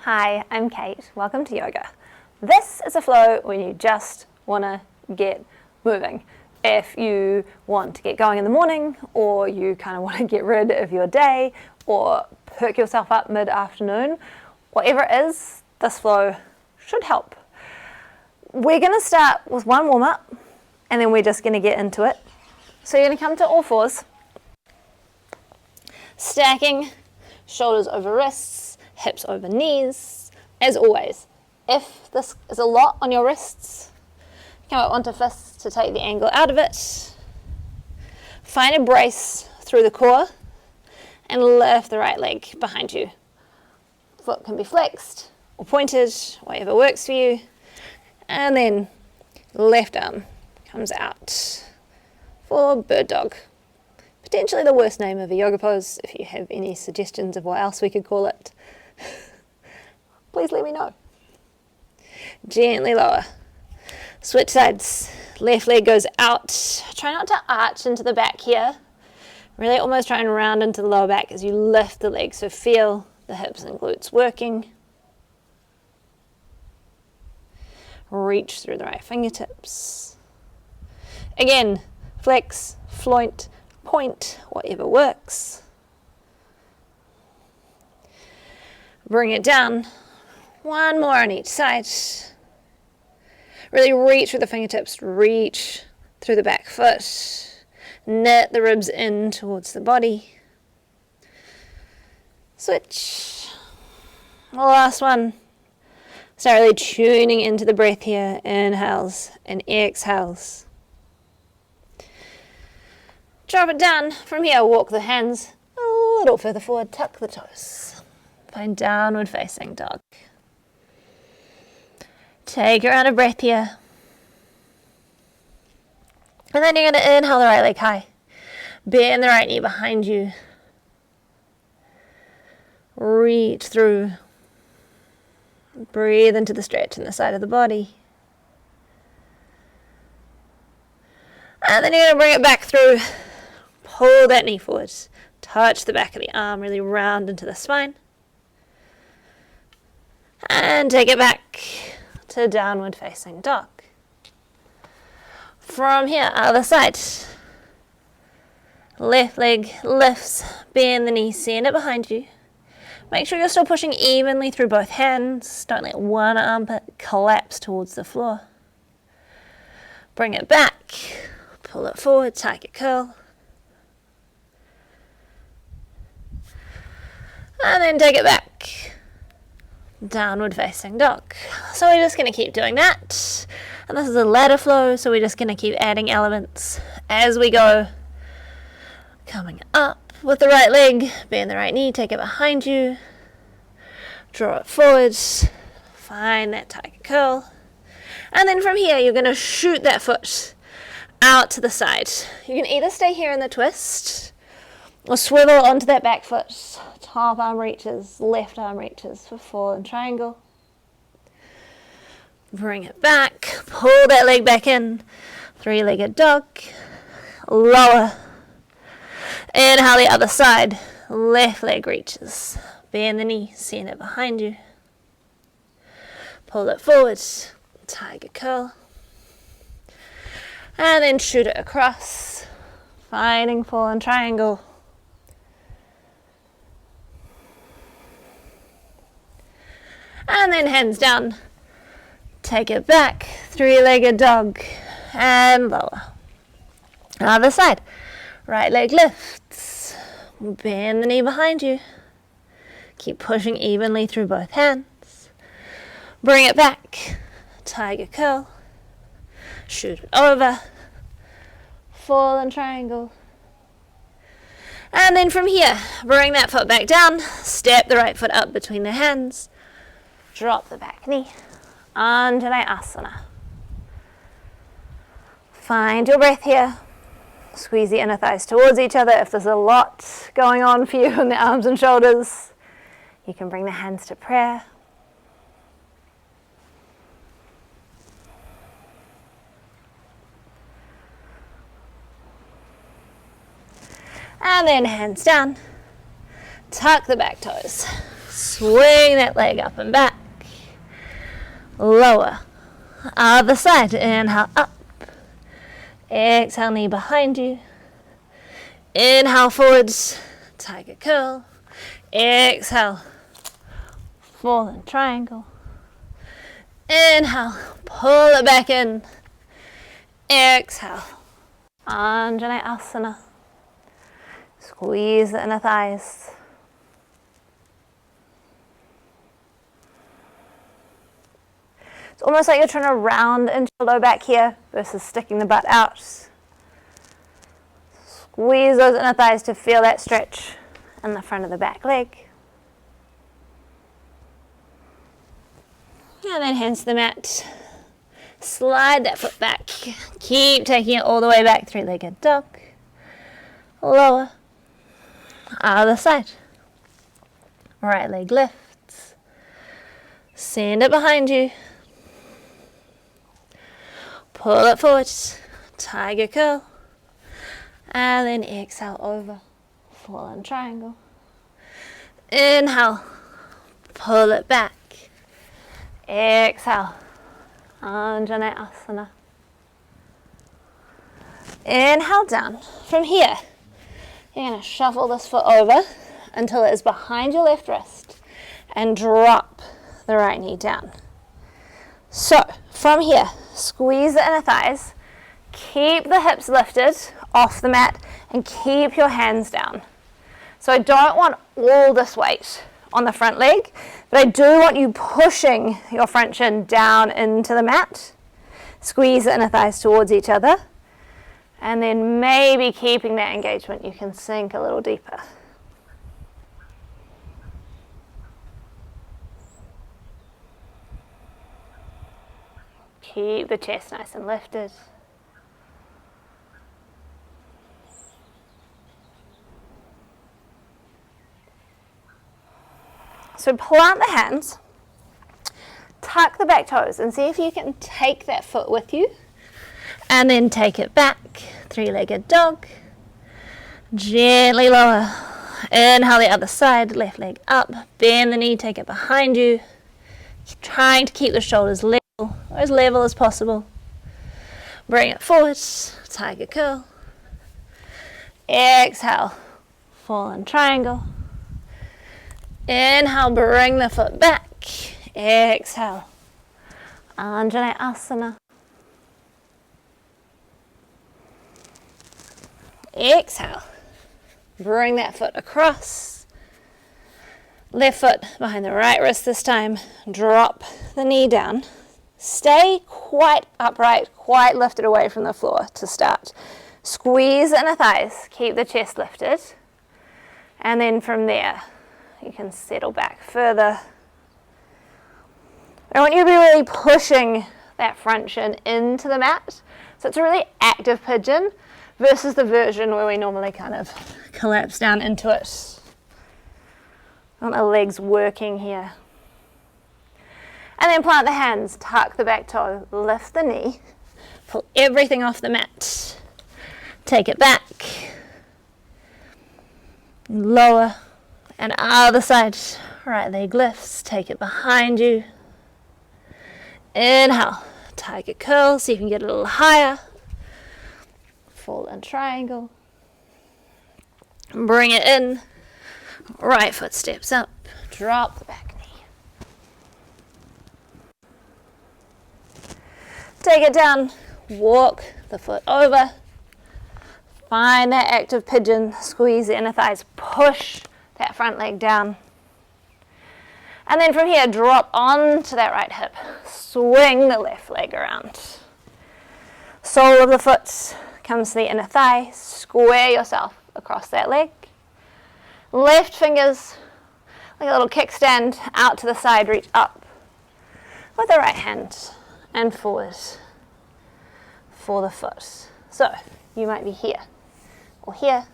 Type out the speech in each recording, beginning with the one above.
Hi, I'm Kate. Welcome to yoga. This is a flow when you just want to get moving. If you want to get going in the morning, or you kind of want to get rid of your day, or perk yourself up mid-afternoon, whatever it is, this flow should help. We're going to start with one warm-up, and then we're just going to get into it. So you're going to come to all fours, stacking shoulders over wrists, hips over knees. As always, if this is a lot on your wrists, come up onto fists to take the angle out of it. Find a brace through the core and lift the right leg behind you. Foot can be flexed or pointed, whatever works for you. And then left arm comes out for bird dog. Potentially the worst name of a yoga pose. If you have any suggestions of what else we could call it, please let me know. Gently lower. Switch sides. Left leg goes out. Try not to arch into the back here. Really almost try and round into the lower back as you lift the leg. So feel the hips and glutes working. Reach through the right fingertips. Again, flex, float, point, whatever works. Bring it down. One more on each side. Really reach through the fingertips, reach through the back foot. Knit the ribs in towards the body. Switch. The last one. Start really tuning into the breath here. Inhales and exhales. Drop it down. From here, walk the hands a little further forward, tuck the toes. Find downward facing dog. Take a round of breath here. And then you're going to inhale the right leg high. Bend the right knee behind you. Reach through. Breathe into the stretch in the side of the body. And then you're going to bring it back through. Pull that knee forward. Touch the back of the arm. Really round into the spine. And take it back to downward facing dog. From here, other side. Left leg lifts, bend the knee, send it behind you. Make sure you're still pushing evenly through both hands. Don't let one armpit collapse towards the floor. Bring it back, pull it forward, tiger curl. And then take it back. Downward facing dog. So we're just going to keep doing that. And this is a ladder flow, so we're just going to keep adding elements as we go. Coming up with the right leg, bend the right knee, take it behind you. Draw it forward. Find that tiger curl. And then from here, you're going to shoot that foot out to the side. You can either stay here in the twist or swivel onto that back foot. Top arm reaches, left arm reaches for fallen triangle. Bring it back, pull that leg back in, three-legged dog, lower. Inhale the other side, left leg reaches, bend the knee, send it behind you. Pull it forward, tiger curl. And then shoot it across, finding fallen triangle. And then hands down, take it back, three-legged dog, and lower. Other side, right leg lifts, bend the knee behind you, keep pushing evenly through both hands, bring it back, tiger curl, shoot it over, fallen triangle. And then from here, bring that foot back down, step the right foot up between the hands, drop the back knee, Undulate Asana. Find your breath here. Squeeze the inner thighs towards each other. If there's a lot going on for you in the arms and shoulders, you can bring the hands to prayer. And then hands down. Tuck the back toes. Swing that leg up and back. Lower. Other side. Inhale up. Exhale, knee behind you. Inhale forwards. Tiger curl. Exhale. Fallen triangle. Inhale. Pull it back in. Exhale. Anjaneyasana. Squeeze the inner thighs. It's almost like you're trying to round into the low back here versus sticking the butt out. Squeeze those inner thighs to feel that stretch in the front of the back leg. And then hands to the mat. Slide that foot back. Keep taking it all the way back. Three-legged dog. Lower. Other side. Right leg lifts. Send it behind you. Pull it forward. Tiger curl. And then exhale over. Fallen triangle. Inhale. Pull it back. Exhale. Anjaneyasana. Inhale down. From here, you're going to shuffle this foot over until it is behind your left wrist and drop the right knee down. So, from here, squeeze the inner thighs, keep the hips lifted off the mat and keep your hands down. So I don't want all this weight on the front leg, but I do want you pushing your front shin down into the mat. Squeeze the inner thighs towards each other, and then maybe keeping that engagement, you can sink a little deeper. Keep the chest nice and lifted. So plant the hands, tuck the back toes, and see if you can take that foot with you, and then take it back. Three-legged dog. Gently lower. Inhale the other side, left leg up, bend the knee, take it behind you. Trying to keep the shoulders level, or as level as possible. Bring it forward, tiger curl. Exhale, fallen triangle. Inhale, bring the foot back. Exhale, Anjaneyasana. Exhale, bring that foot across. Left foot behind the right wrist this time. Drop the knee down. Stay quite upright, quite lifted away from the floor to start. Squeeze the inner thighs, keep the chest lifted. And then from there, you can settle back further. I want you to be really pushing that front shin into the mat. So it's a really active pigeon versus the version where we normally kind of collapse down into it. I want the legs working here. And then plant the hands, tuck the back toe, lift the knee, pull everything off the mat. Take it back. Lower. And other side, right leg lifts, take it behind you. Inhale, tiger curl, so you can get a little higher. Fallen triangle. Bring it in. Right foot steps up, drop the back knee. Take it down, walk the foot over. Find that active pigeon, squeeze the inner thighs, push that front leg down. And then from here, drop onto that right hip. Swing the left leg around. Sole of the foot comes to the inner thigh. Square yourself across that leg. Left fingers, like a little kickstand, out to the side, reach up with the right hand and forward for the foot. So you might be here, or here,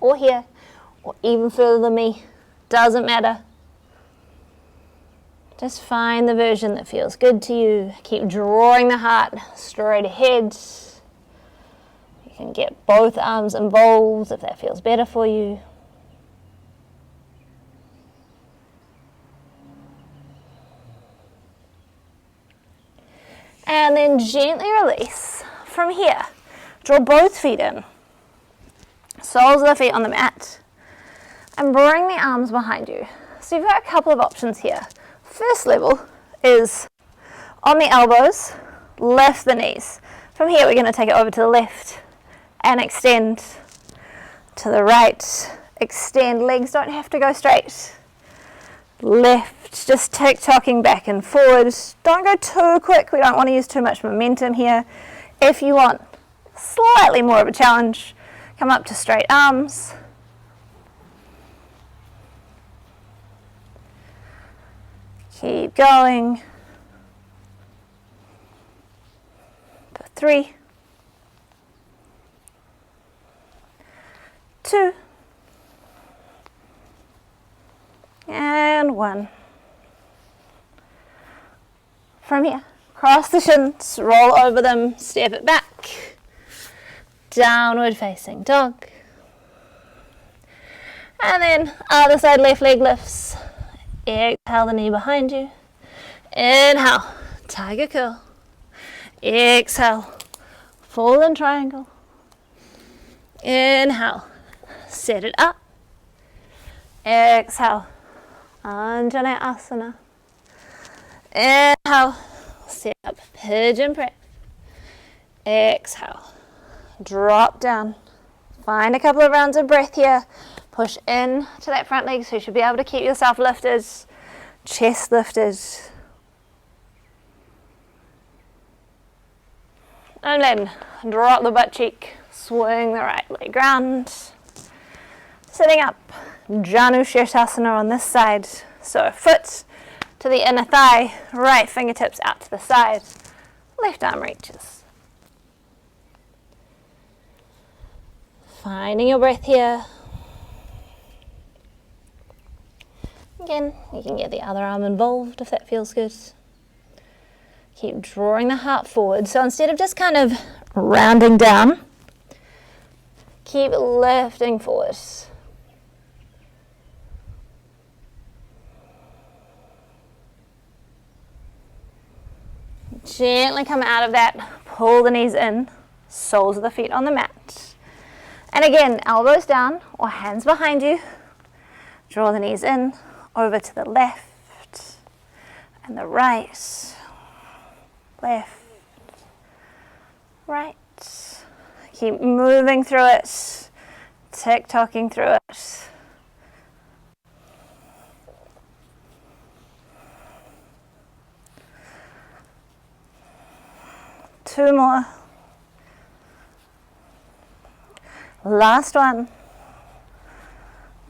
or here, or even further than me, doesn't matter. Just find the version that feels good to you. Keep drawing the heart straight ahead. You can get both arms involved if that feels better for you. And then gently release. From here, draw both feet in. Soles of the feet on the mat. And bring the arms behind you. So you've got a couple of options here. First level is on the elbows, lift the knees. From here we're going to take it over to the left and extend to the right. Extend, legs don't have to go straight. Left, just tick-tocking back and forward. Don't go too quick, we don't want to use too much momentum here. If you want slightly more of a challenge, come up to straight arms. Keep going. For 3, 2, and 1. From here, cross the shins, roll over them, step it back. Downward facing dog. And then other side, left leg lifts. Exhale the knee behind you. Inhale, tiger curl. Exhale, fallen triangle. Inhale, set it up. Exhale, Anjaneyasana. Inhale, set up pigeon press. Exhale, drop down. Find a couple of rounds of breath here. Push in to that front leg so you should be able to keep yourself lifted. Chest lifted. And then drop the butt cheek. Swing the right leg round. Sitting up. Janu Shirtasana on this side. So foot to the inner thigh. Right fingertips out to the side. Left arm reaches. Finding your breath here. Again, you can get the other arm involved if that feels good. Keep drawing the heart forward. So instead of just kind of rounding down, keep lifting forward. Gently come out of that, pull the knees in, soles of the feet on the mat. And again, elbows down or hands behind you. Draw the knees in, over to the left and the right. Left, right. Keep moving through it, tick-tocking through it. Two more. Last one.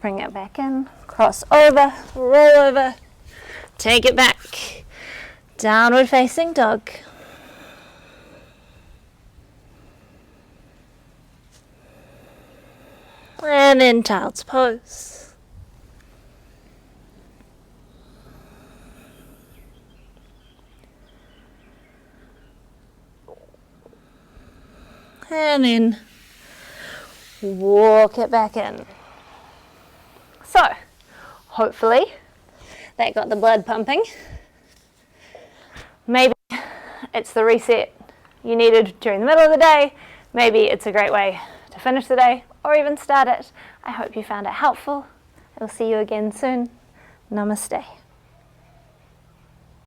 Bring it back in, cross over, roll over, take it back. Downward facing dog. And then child's pose. And then walk it back in. So, hopefully that got the blood pumping. Maybe it's the reset you needed during the middle of the day. Maybe it's a great way to finish the day or even start it. I hope you found it helpful. I will see you again soon. Namaste.